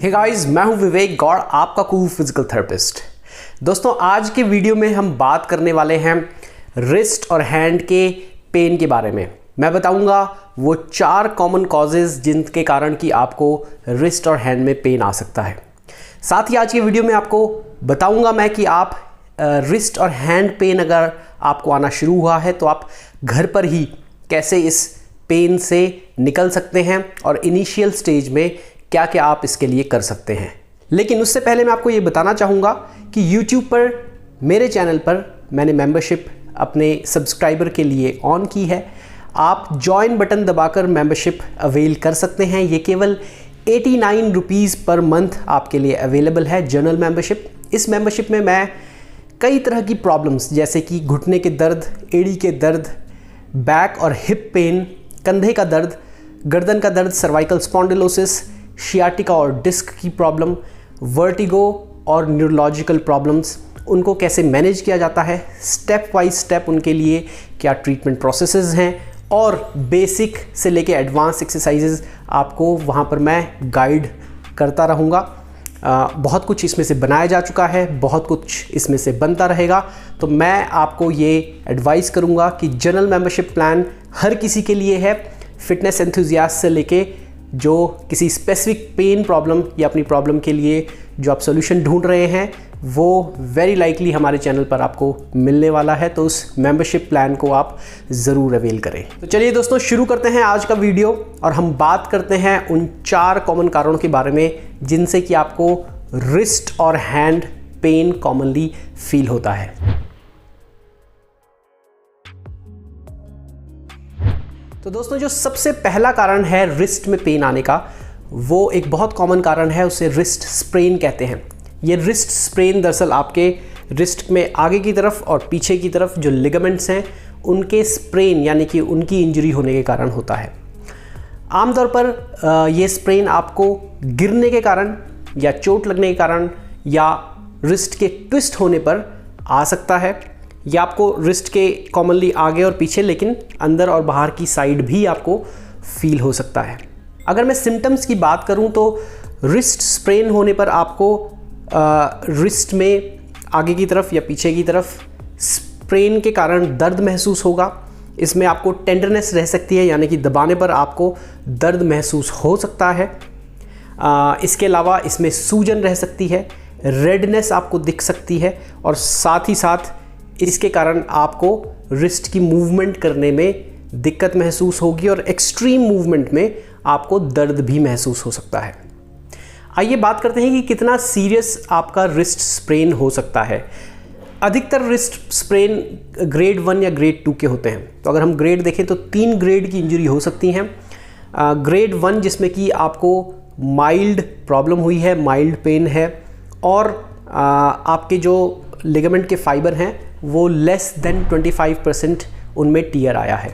Hey guys, मैं हूं विवेक गौड़, आपका कुहू फिजिकल थेरेपिस्ट। दोस्तों, आज के वीडियो में हम बात करने वाले हैं रिस्ट और हैंड के पेन के बारे में। मैं बताऊंगा वो 4 कॉमन कॉजेज जिनके कारण कि आपको रिस्ट और हैंड में पेन आ सकता है। साथ ही आज के वीडियो में आपको बताऊंगा मैं कि आप रिस्ट और हैंड पेन अगर आपको आना शुरू हुआ है तो आप घर पर ही कैसे इस पेन से निकल सकते हैं और इनिशियल स्टेज में क्या क्या आप इसके लिए कर सकते हैं। लेकिन उससे पहले मैं आपको ये बताना चाहूँगा कि YouTube पर मेरे चैनल पर मैंने मेंबरशिप अपने सब्सक्राइबर के लिए ऑन की है। आप जॉइन बटन दबाकर मेंबरशिप अवेल कर सकते हैं। ये केवल 89 रुपीज़ पर मंथ आपके लिए अवेलेबल है जनरल मेंबरशिप। इस मेंबरशिप में मैं कई तरह की प्रॉब्लम्स जैसे कि घुटने के दर्द, एड़ी के दर्द, बैक और हिप पेन, कंधे का दर्द, गर्दन का दर्द, सर्वाइकल स्पॉन्डिलोसिस, शियाटिका और डिस्क की प्रॉब्लम, वर्टिगो और न्यूरोलॉजिकल प्रॉब्लम्स, उनको कैसे मैनेज किया जाता है, स्टेप बाय स्टेप उनके लिए क्या ट्रीटमेंट प्रोसेसेस हैं और बेसिक से लेके एडवांस एक्सरसाइजेज आपको वहाँ पर मैं गाइड करता रहूँगा। बहुत कुछ इसमें से बनाया जा चुका है, बहुत कुछ इसमें से बनता रहेगा। तो मैं आपको ये एडवाइस करूँगा कि जनरल मेंबरशिप प्लान हर किसी के लिए है, फिटनेस एंथुजियास्ट से लेके जो किसी स्पेसिफिक पेन प्रॉब्लम या अपनी प्रॉब्लम के लिए जो आप सोल्यूशन ढूंढ रहे हैं वो वेरी लाइकली हमारे चैनल पर आपको मिलने वाला है। तो उस मेंबरशिप प्लान को आप ज़रूर अवेल करें। तो चलिए दोस्तों, शुरू करते हैं आज का वीडियो और हम बात करते हैं उन 4 कॉमन कारणों के बारे में जिनसे कि आपको रिस्ट और हैंड पेन कॉमनली फील होता है। तो दोस्तों, जो सबसे पहला कारण है रिस्ट में पेन आने का, वो एक बहुत कॉमन कारण है, उसे रिस्ट स्प्रेन कहते हैं। ये रिस्ट स्प्रेन दरअसल आपके रिस्ट में आगे की तरफ और पीछे की तरफ जो लिगामेंट्स हैं उनके स्प्रेन यानी कि उनकी इंजरी होने के कारण होता है। आमतौर पर ये स्प्रेन आपको गिरने के कारण या चोट लगने के कारण या रिस्ट के ट्विस्ट होने पर आ सकता है, या आपको रिस्ट के कॉमनली आगे और पीछे लेकिन अंदर और बाहर की साइड भी आपको फील हो सकता है। अगर मैं सिम्टम्स की बात करूं तो रिस्ट स्प्रेन होने पर आपको रिस्ट में आगे की तरफ या पीछे की तरफ स्प्रेन के कारण दर्द महसूस होगा। इसमें आपको टेंडरनेस रह सकती है, यानी कि दबाने पर आपको दर्द महसूस हो सकता है। इसके अलावा इसमें सूजन रह सकती है, रेडनेस आपको दिख सकती है और साथ ही साथ इसके कारण आपको रिस्ट की मूवमेंट करने में दिक्कत महसूस होगी और एक्सट्रीम मूवमेंट में आपको दर्द भी महसूस हो सकता है। आइए बात करते हैं कि कितना सीरियस आपका रिस्ट स्प्रेन हो सकता है। अधिकतर रिस्ट स्प्रेन ग्रेड 1 या ग्रेड 2 के होते हैं। तो अगर हम ग्रेड देखें तो 3 ग्रेड की इंजरी हो सकती हैं। ग्रेड 1 जिसमें कि आपको माइल्ड प्रॉब्लम हुई है, माइल्ड पेन है और आपके जो लिगामेंट के फाइबर हैं वो लेस देन 25% उनमें टियर आया है।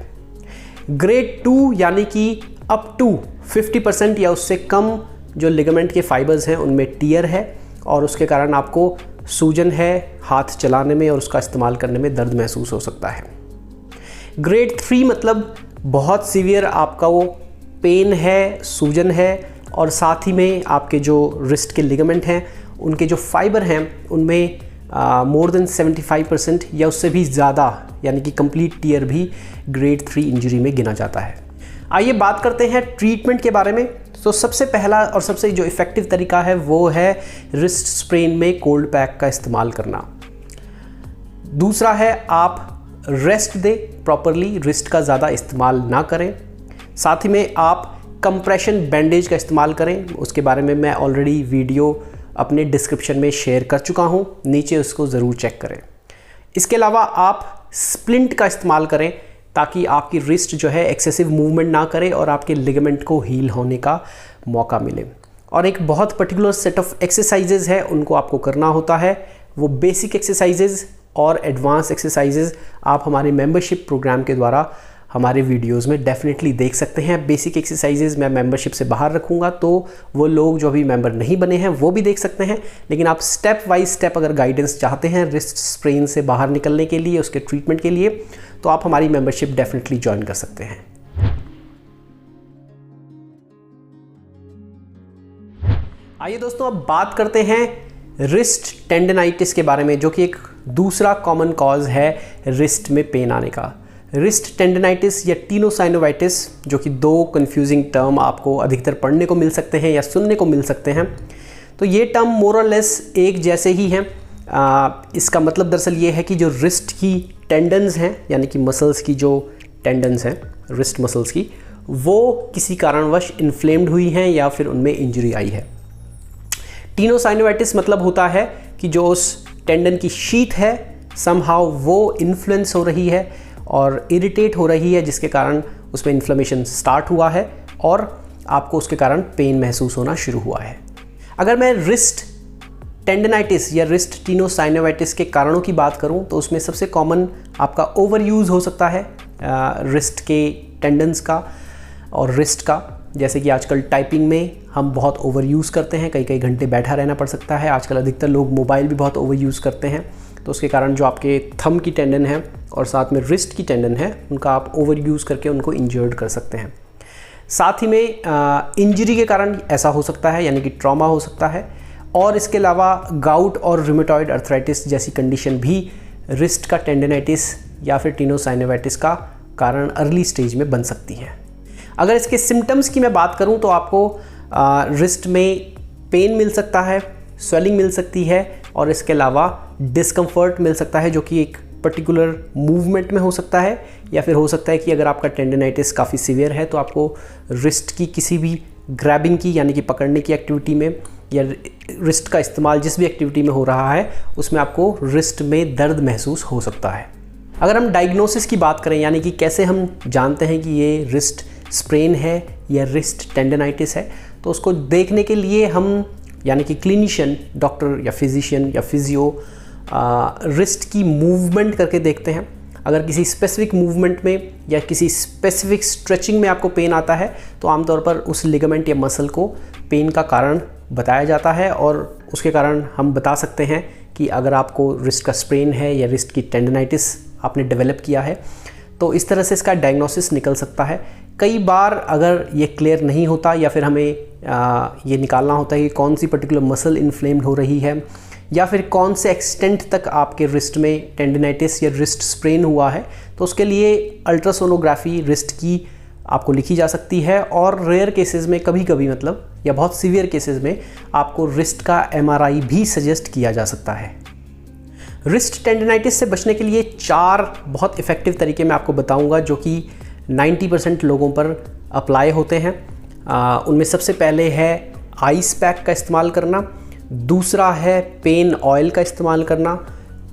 ग्रेड 2 यानी कि अप टू 50% या उससे कम जो लिगामेंट के फाइबर्स हैं उनमें टियर है और उसके कारण आपको सूजन है, हाथ चलाने में और उसका इस्तेमाल करने में दर्द महसूस हो सकता है। ग्रेड 3 मतलब बहुत सीवियर आपका वो पेन है, सूजन है और साथ ही में आपके जो रिस्ट के लिगामेंट हैं उनके जो फाइबर हैं उनमें मोर देन 75% या उससे भी ज़्यादा यानी कि कंप्लीट टियर भी ग्रेड 3 इंजरी में गिना जाता है। आइए बात करते हैं ट्रीटमेंट के बारे में। तो सबसे पहला और सबसे जो इफ़ेक्टिव तरीका है वो है रिस्ट स्प्रेन में कोल्ड पैक का इस्तेमाल करना। दूसरा है आप रेस्ट दें प्रॉपरली, रिस्ट का ज़्यादा इस्तेमाल ना करें। साथ ही में आप कंप्रेशन बैंडेज का इस्तेमाल करें, उसके बारे में मैं ऑलरेडी वीडियो अपने डिस्क्रिप्शन में शेयर कर चुका हूं, नीचे उसको ज़रूर चेक करें। इसके अलावा आप स्प्लिंट का इस्तेमाल करें ताकि आपकी रिस्ट जो है एक्सेसिव मूवमेंट ना करे और आपके लिगामेंट को हील होने का मौका मिले। और एक बहुत पर्टिकुलर सेट ऑफ एक्सरसाइजेज है, उनको आपको करना होता है। वो बेसिक एक्सरसाइजेज और एडवांस एक्सरसाइजेज आप हमारे मेंबरशिप प्रोग्राम के द्वारा हमारे वीडियोस में डेफिनेटली देख सकते हैं। बेसिक एक्सरसाइजेज मैं मेंबरशिप से बाहर रखूंगा तो वो लोग जो अभी मेंबर नहीं बने हैं वो भी देख सकते हैं। लेकिन आप स्टेप बाय स्टेप अगर गाइडेंस चाहते हैं रिस्ट स्प्रेन से बाहर निकलने के लिए, उसके ट्रीटमेंट के लिए, तो आप हमारी मेंबरशिप डेफिनेटली ज्वाइन कर सकते हैं। आइए दोस्तों अब बात करते हैं रिस्ट टेंडनाइटिस के बारे में, जो कि एक दूसरा कॉमन कॉज है रिस्ट में पेन आने का। रिस्ट टेंडनाइटिस या टेनोसाइनोवाइटिस, जो कि दो कंफ्यूजिंग टर्म आपको अधिकतर पढ़ने को मिल सकते हैं या सुनने को मिल सकते हैं। तो ये टर्म मोर और लेस एक जैसे ही हैं। इसका मतलब दरअसल ये है कि जो रिस्ट की टेंडन्स हैं, यानी कि मसल्स की जो टेंडन्स हैं रिस्ट मसल्स की, वो किसी कारणवश इन्फ्लेम्ड हुई हैं या फिर उनमें इंजरी आई है। टेनोसाइनोवाइटिस मतलब होता है कि जो उस टेंडन की शीथ है समहाउ वो इन्फ्लुएंस हो रही है और इरिटेट हो रही है, जिसके कारण उसमें इन्फ्लेमेशन स्टार्ट हुआ है और आपको उसके कारण पेन महसूस होना शुरू हुआ है। अगर मैं रिस्ट टेंडनाइटिस या रिस्ट टेनोसाइनोवाइटिस के कारणों की बात करूं तो उसमें सबसे कॉमन आपका ओवर यूज़ हो सकता है रिस्ट के टेंडन्स का और रिस्ट का। जैसे कि आजकल टाइपिंग में हम बहुत ओवर यूज़ करते हैं, कई कई घंटे बैठा रहना पड़ सकता है। आजकल अधिकतर लोग मोबाइल भी बहुत ओवर यूज़ करते हैं, तो उसके कारण जो आपके थंब की टेंडन है और साथ में रिस्ट की टेंडन है, उनका आप ओवर यूज़ करके उनको इंजर्ड कर सकते हैं। साथ ही में इंजरी के कारण ऐसा हो सकता है, यानी कि ट्रॉमा हो सकता है। और इसके अलावा गाउट और रूमेटॉइड अर्थराइटिस जैसी कंडीशन भी रिस्ट का टेंडनाइटिस या फिर टेनोसाइनोवाइटिस का कारण अर्ली स्टेज में बन सकती है। अगर इसके सिम्टम्स की मैं बात करूं तो आपको रिस्ट में पेन मिल सकता है, स्वेलिंग मिल सकती है और इसके अलावा डिस्कम्फर्ट मिल सकता है, जो कि एक पर्टिकुलर मूवमेंट में हो सकता है, या फिर हो सकता है कि अगर आपका टेंडनाइटिस काफ़ी सीवियर है तो आपको रिस्ट की किसी भी ग्रैबिंग की, यानी कि पकड़ने की एक्टिविटी में, या रिस्ट का इस्तेमाल जिस भी एक्टिविटी में हो रहा है उसमें आपको रिस्ट में दर्द महसूस हो सकता है। अगर हम डायग्नोसिस की बात करें, यानी कि कैसे हम जानते हैं कि ये रिस्ट स्प्रेन है या रिस्ट टेंडनाइटिस है, तो उसको देखने के लिए हम, यानी कि क्लिनिशियन, डॉक्टर या फिजिशियन या फिजियो, रिस्ट की मूवमेंट करके देखते हैं। अगर किसी स्पेसिफिक मूवमेंट में या किसी स्पेसिफिक स्ट्रेचिंग में आपको पेन आता है तो आमतौर पर उस लिगामेंट या मसल को पेन का कारण बताया जाता है और उसके कारण हम बता सकते हैं कि अगर आपको रिस्ट का स्प्रेन है या रिस्ट की टेंडनाइटिस आपने डेवलप किया है, तो इस तरह से इसका डायग्नोसिस निकल सकता है। कई बार अगर ये क्लियर नहीं होता या फिर हमें ये निकालना होता है कि कौन सी पर्टिकुलर मसल इन्फ्लेम्ड हो रही है या फिर कौन से एक्सटेंट तक आपके रिस्ट में टेंडनाइटिस या रिस्ट स्प्रेन हुआ है, तो उसके लिए अल्ट्रासोनोग्राफी रिस्ट की आपको लिखी जा सकती है। और रेयर केसेस में कभी कभी, मतलब या बहुत सीवियर केसेस में, आपको रिस्ट का MRI भी सजेस्ट किया जा सकता है। रिस्ट टेंडनाइटिस से बचने के लिए 4 बहुत इफ़ेक्टिव तरीके मैं आपको बताऊंगा, जो कि 90% लोगों पर अप्लाई होते हैं। उनमें सबसे पहले है आइस पैक का इस्तेमाल करना, दूसरा है पेन ऑयल का इस्तेमाल करना,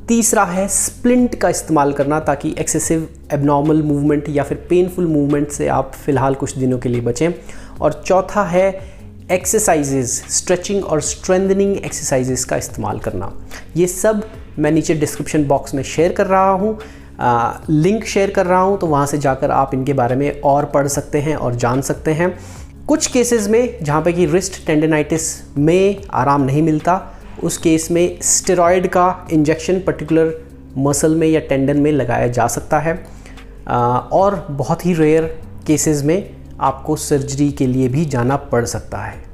तीसरा है स्प्लिंट का इस्तेमाल करना ताकि एक्सेसिव एबनॉर्मल मूवमेंट या फिर पेनफुल मूवमेंट से आप फ़िलहाल कुछ दिनों के लिए बचें, और चौथा है एक्सरसाइजेज, स्ट्रेचिंग और स्ट्रेंथनिंग एक्सरसाइजेज का इस्तेमाल करना। ये सब मैं नीचे डिस्क्रिप्शन बॉक्स में शेयर कर रहा हूँ, लिंक शेयर कर रहा हूँ, तो वहाँ से जाकर आप इनके बारे में और पढ़ सकते हैं और जान सकते हैं। कुछ केसेस में जहाँ पे कि रिस्ट टेंडनाइटिस में आराम नहीं मिलता, उस केस में स्टेरॉयड का इंजेक्शन पर्टिकुलर मसल में या टेंडन में लगाया जा सकता है, और बहुत ही रेयर केसेस में आपको सर्जरी के लिए भी जाना पड़ सकता है।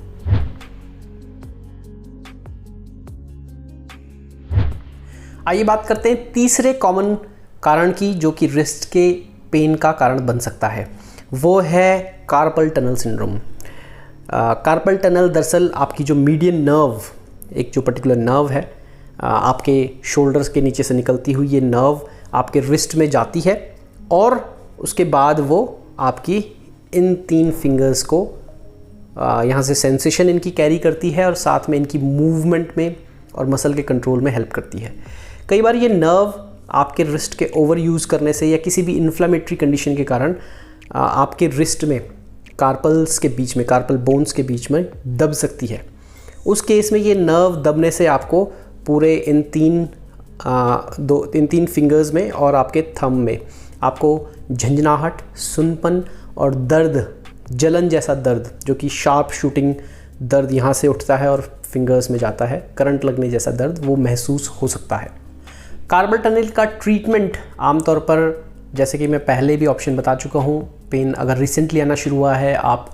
आइए बात करते हैं तीसरे कॉमन कारण की, जो कि रिस्ट के पेन का कारण बन सकता है। वो है carpal tunnel syndrome. Carpal tunnel दरअसल आपकी जो मीडियन नर्व, एक जो पर्टिकुलर नर्व है आपके शोल्डर्स के नीचे से निकलती हुई, ये नर्व आपके रिस्ट में जाती है और उसके बाद वो आपकी इन 3 फिंगर्स को यहाँ से सेंसेशन इनकी कैरी करती है और साथ में इनकी मूवमेंट में और मसल के कंट्रोल में हेल्प करती है। कई बार ये नर्व आपके रिस्ट के ओवर यूज़ करने से या किसी भी इन्फ्लेमेटरी कंडीशन के कारण आपके रिस्ट में कार्पल्स के बीच में, कार्पल बोन्स के बीच में दब सकती है। उस केस में ये नर्व दबने से आपको पूरे इन 3 फिंगर्स में और आपके थंब में आपको झंझनाहट, सुनपन और दर्द, जलन जैसा दर्द, जो कि शार्प शूटिंग दर्द यहाँ से उठता है और फिंगर्स में जाता है, करंट लगने जैसा दर्द, वो महसूस हो सकता है। कार्पल टनल का ट्रीटमेंट आमतौर पर, जैसे कि मैं पहले भी ऑप्शन बता चुका हूँ, पेन अगर रिसेंटली आना शुरू हुआ है, आप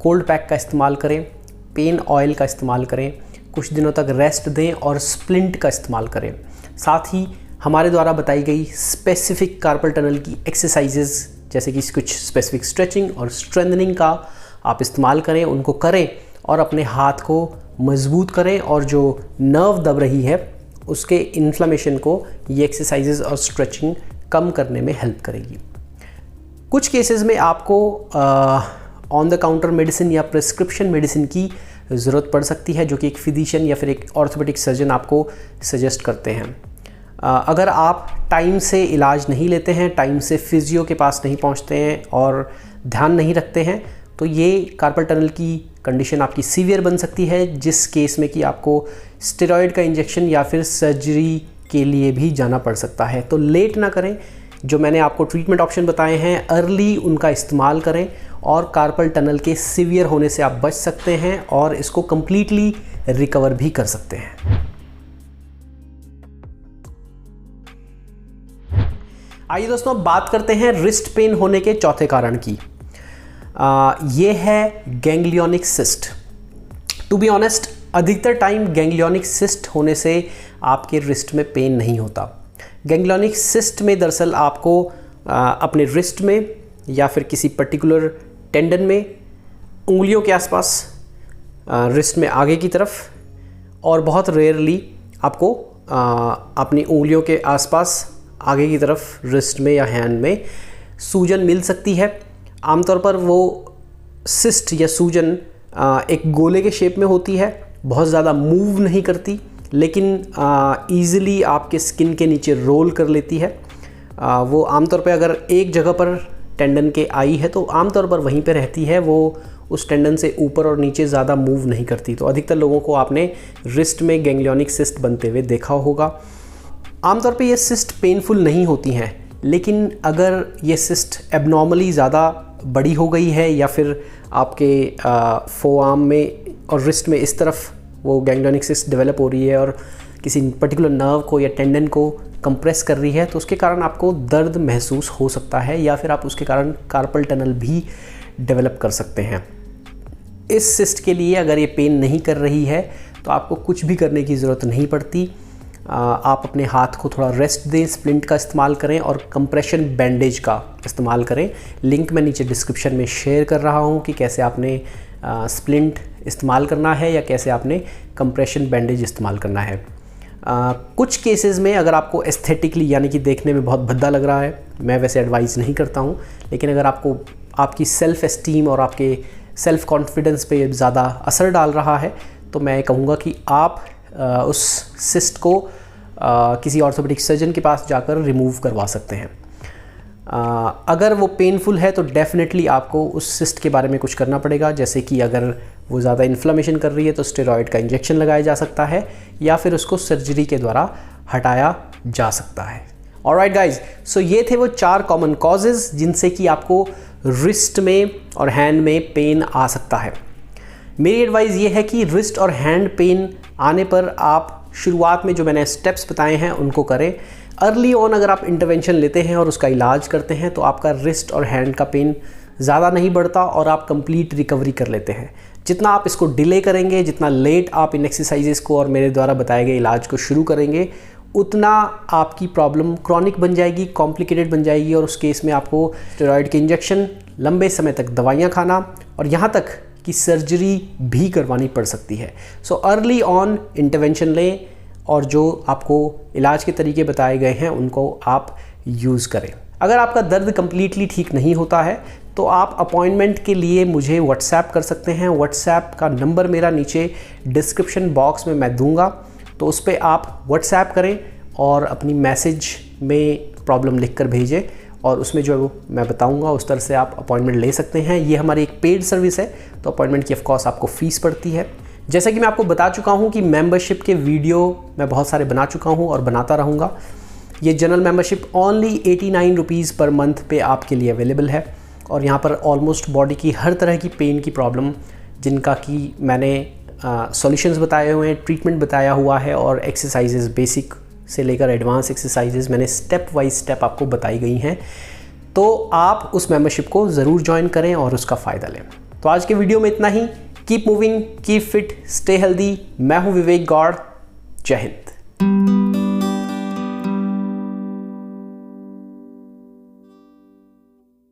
कोल्ड पैक का इस्तेमाल करें, पेन ऑयल का इस्तेमाल करें, कुछ दिनों तक रेस्ट दें और स्प्लिंट का इस्तेमाल करें। साथ ही हमारे द्वारा बताई गई स्पेसिफिक कार्पल टनल की एक्सरसाइजेज जैसे कि कुछ स्पेसिफिक स्ट्रेचिंग और स्ट्रेंथनिंग का आप इस्तेमाल करें, उनको करें और अपने हाथ को मजबूत करें और जो नर्व दब रही है उसके इन्फ्लेमेशन को ये एक्सरसाइजेज और स्ट्रेचिंग कम करने में हेल्प करेगी। कुछ केसेस में आपको ऑन द काउंटर मेडिसिन या प्रिस्क्रिप्शन मेडिसिन की ज़रूरत पड़ सकती है, जो कि एक फिजिशियन या फिर एक ऑर्थोपेडिक सर्जन आपको सजेस्ट करते हैं। अगर आप टाइम से इलाज नहीं लेते हैं, टाइम से फिजियो के पास नहीं पहुंचते हैं और ध्यान नहीं रखते हैं, तो ये कार्पल टनल की कंडीशन आपकी सीवियर बन सकती है, जिस केस में कि आपको स्टेरॉयड का इंजेक्शन या फिर सर्जरी के लिए भी जाना पड़ सकता है। तो लेट ना करें, जो मैंने आपको ट्रीटमेंट ऑप्शन बताए हैं अर्ली उनका इस्तेमाल करें और कार्पल टनल के सीवियर होने से आप बच सकते हैं और इसको कम्प्लीटली रिकवर भी कर सकते हैं। आइए दोस्तों, अब बात करते हैं रिस्ट पेन होने के चौथे कारण की। ये है ganglionic cyst. To be honest, अधिकतर टाइम गैंग्लियोनिक सिस्ट होने से आपके रिस्ट में पेन नहीं होता। गैंग्लियोनिक सिस्ट में दरअसल आपको अपने रिस्ट में या फिर किसी पर्टिकुलर टेंडन में, उंगलियों के आसपास, रिस्ट में आगे की तरफ और बहुत रेयरली आपको अपनी उंगलियों के आसपास आगे की तरफ रिस्ट में या हैंड में सूजन मिल सकती है। आमतौर पर वो सिस्ट या सूजन एक गोले के शेप में होती है, बहुत ज़्यादा मूव नहीं करती, लेकिन ईज़िली आपके स्किन के नीचे रोल कर लेती है। वो आमतौर पे अगर एक जगह पर टेंडन के आई है तो आमतौर पर वहीं पे रहती है, वो उस टेंडन से ऊपर और नीचे ज़्यादा मूव नहीं करती। तो अधिकतर लोगों को आपने रिस्ट में गैंग्लियोनिक सिस्ट बनते हुए देखा होगा। आमतौर पे ये सिस्ट पेनफुल नहीं होती हैं, लेकिन अगर ये सिस्ट एबनॉर्मली ज़्यादा बड़ी हो गई है या फिर आपके फोआर्म में और रिस्ट में इस तरफ वो गैंग्लियोनिक सिस्ट डेवलप हो रही है और किसी पर्टिकुलर नर्व को या टेंडन को कंप्रेस कर रही है, तो उसके कारण आपको दर्द महसूस हो सकता है या फिर आप उसके कारण कार्पल टनल भी डेवलप कर सकते हैं। इस सिस्ट के लिए अगर ये पेन नहीं कर रही है तो आपको कुछ भी करने की ज़रूरत नहीं पड़ती। आप अपने हाथ को थोड़ा रेस्ट दें, स्प्लिंट का इस्तेमाल करें और कंप्रेशन बैंडेज का इस्तेमाल करें। लिंक मैं नीचे डिस्क्रिप्शन में शेयर कर रहा हूं कि कैसे आपने स्प्लिंट इस्तेमाल करना है या कैसे आपने कंप्रेशन बैंडेज इस्तेमाल करना है। कुछ केसेस में अगर आपको एस्थेटिकली यानी कि देखने में बहुत भद्दा लग रहा है, मैं वैसे एडवाइस नहीं करता हूं, लेकिन अगर आपको आपकी सेल्फ़ एस्टीम और आपके सेल्फ़ कॉन्फिडेंस पे ज़्यादा असर डाल रहा है तो मैं कहूँगा कि आप उस सिस्ट को किसी ऑर्थोपेडिक सर्जन के पास जाकर रिमूव करवा सकते हैं। अगर वो पेनफुल है तो डेफिनेटली आपको उस सिस्ट के बारे में कुछ करना पड़ेगा, जैसे कि अगर वो ज़्यादा इन्फ्लेमेशन कर रही है तो स्टेरॉयड का इंजेक्शन लगाया जा सकता है या फिर उसको सर्जरी के द्वारा हटाया जा सकता है। ऑलराइट गाइज, सो ये थे वो 4 कॉमन कॉजेज़ जिनसे कि आपको रिस्ट में और हैंड में पेन आ सकता है। मेरी एडवाइस ये है कि रिस्ट और हैंड पेन आने पर आप शुरुआत में जो मैंने स्टेप्स बताए हैं उनको करें। अर्ली ऑन अगर आप इंटरवेंशन लेते हैं और उसका इलाज करते हैं तो आपका रिस्ट और हैंड का पेन ज़्यादा नहीं बढ़ता और आप कंप्लीट रिकवरी कर लेते हैं। जितना आप इसको डिले करेंगे, जितना लेट आप इन एक्सरसाइजेस को और मेरे द्वारा बताए गए इलाज को शुरू करेंगे, उतना आपकी प्रॉब्लम क्रॉनिक बन जाएगी, कॉम्प्लिकेटेड बन जाएगी और उस केस में आपको स्टेरॉयड के इंजेक्शन, लंबे समय तक दवाइयाँ खाना और यहाँ तक कि सर्जरी भी करवानी पड़ सकती है। सो अर्ली ऑन इंटरवेंशन लें और जो आपको इलाज के तरीके बताए गए हैं उनको आप यूज़ करें। अगर आपका दर्द कम्प्लीटली ठीक नहीं होता है तो आप अपॉइंटमेंट के लिए मुझे व्हाट्सएप कर सकते हैं। व्हाट्सएप का नंबर मेरा नीचे डिस्क्रिप्शन बॉक्स में मैं दूंगा, तो उस पर आप व्हाट्सएप करें और अपनी मैसेज में प्रॉब्लम लिखकर भेजें और उसमें जो मैं बताऊंगा उस तरह से आप अपॉइंटमेंट ले सकते हैं। ये हमारी एक पेड सर्विस है, तो अपॉइंटमेंट की ऑफकोर्स आपको फ़ीस पड़ती है। जैसा कि मैं आपको बता चुका हूं कि मेंबरशिप के वीडियो मैं बहुत सारे बना चुका हूं और बनाता रहूँगा। ये general membership only 89 rupees per month पे आपके लिए अवेलेबल है और यहाँ पर ऑलमोस्ट बॉडी की हर तरह की पेन की प्रॉब्लम जिनका कि मैंने सॉल्यूशंस बताए हुए हैं, ट्रीटमेंट बताया हुआ है और एक्सरसाइजेज बेसिक से लेकर एडवांस एक्सरसाइजेज मैंने स्टेप बाय स्टेप आपको बताई गई हैं। तो आप उस मेंबरशिप को ज़रूर ज्वाइन करें और उसका फ़ायदा लें। तो आज के वीडियो में इतना ही। Keep moving, keep fit, stay healthy. मैं हूं विवेक गौड़। जय हिंद।